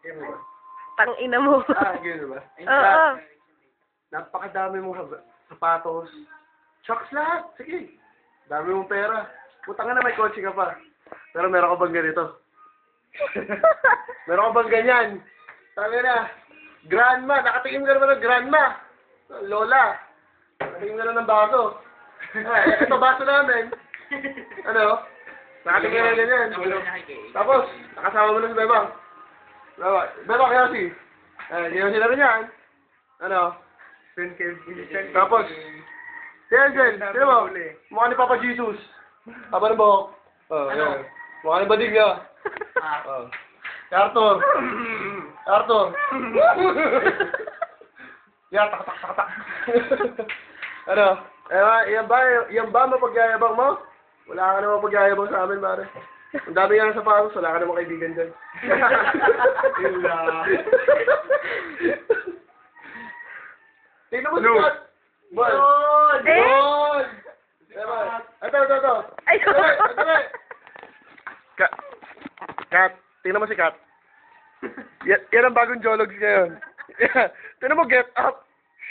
Game ba? Tang-ina mo. Game ba? Oo. Napakadami mong sapatos. Chucks lahat. Sige. Dami mong pera. Putang na may kotse ka pa. Pero meron ka bang ganito? Meron ka bang ganyan? Tangin na. Grandma. Nakatingin ka naman ng grandma. Lola. Nakatingin ka na ng baso. Ito baso namin. Ano? Nakatingin ka na ganyan. Tapos, nakasama mo na si Bebang. Bebang, Yossi. Yossi na rin yan. Ano? Tapos, si Angel, sino mo? Mukha ni Papa Jesus. Haba ng buhok. Yan. Mukha ni Bading niya. Arthur. Arthur. Yan, tak. Ano? Yan ba mapagyayabang mo? Wala ka naman pagyayabang sa amin, pare. Ang dami nga sa paros, wala ka naman kaibigan dyan. Tingnan mo si Kat. Bon! Ito. Ay, Kat, tingnan mo si Kat. Yan ang bagong jologs ngayon. Tingnan mo, get up.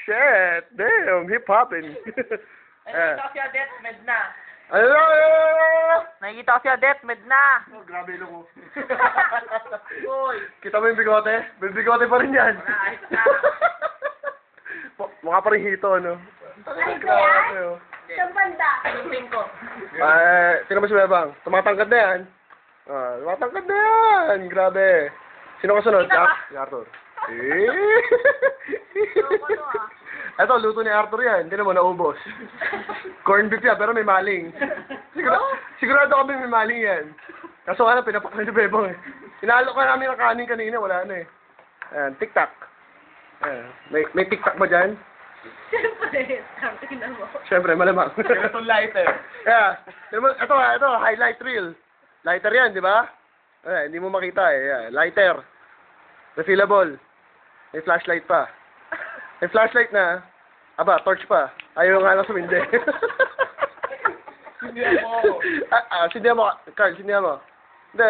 Shit, damn, hip-hopping. Nakikita ko siya deathmed na. Ano? Nakikita ko siya deathmed na. Oh, grabe ilo ko. Uy. Kita mo yung bigote? May bigote pa rin yan. Ayos na. Mukha pa rin hito, ano? Ay, kaya? Sa banda. Sumping ko. Tingnan mo si Bebang. Tumatangkad na yan. Tumatangkad na yan. Grabe. Sino kasunod? Kita ba? Si Arthur. Loko to, ah. Eto, luto ni Arthur yan. Tingnan mo, naubos. Corn beef yan, pero may maling. Sigurado kami may maling yan. Kaso nga lang, pinapakain ni Bebang eh. Inaalok ka namin ng kanin kanina, wala na eh. Ayan, tic-tac. Ayan. May tic-tac ba dyan? Siyempre, tang-ina mo. Siyempre, malamang. Ito lighter. Yeah. Ito, highlight reel. Lighter yan, di ba? Hindi mo makita eh. Yeah. Lighter. Refillable. May flashlight pa. May flashlight na. Aba, torch pa. Ayaw nga lang sumindi. Sindihan mo ako. Sindihan mo. Carl, sindihan mo. Hindi,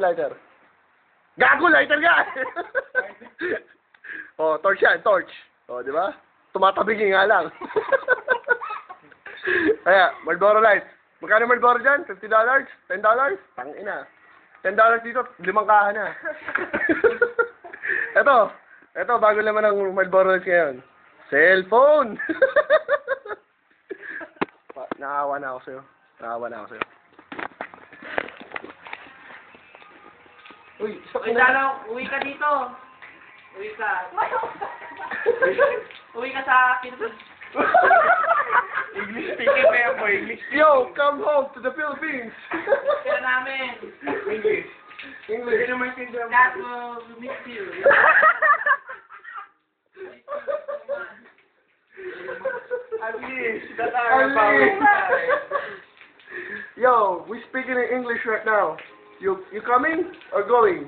lighter. Gago, lighter ka! Torch yan, torch. Di ba? Tumatabigi nga lang. Kaya, Marlboro Light. Magkano Marlboro dyan? $50? $10? Tangina. $10 dito, 5 kahan na. Ito, bago naman ang Marlboro Light ngayon. Cellphone! Nakawa na ako sa'yo. Uy, Uy, Dalaw, uwi ka dito. Uwi ka. Uwi ka sa akin. English speaking na yan mo, English. Yo, come home to the Philippines! Kaya namin. English. English. Hindi naman sindihan mo. That will miss you. Unleash that are about. Yo, we speaking in English right now. You coming or going?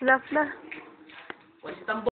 Laugh na. Uy, si Tambo.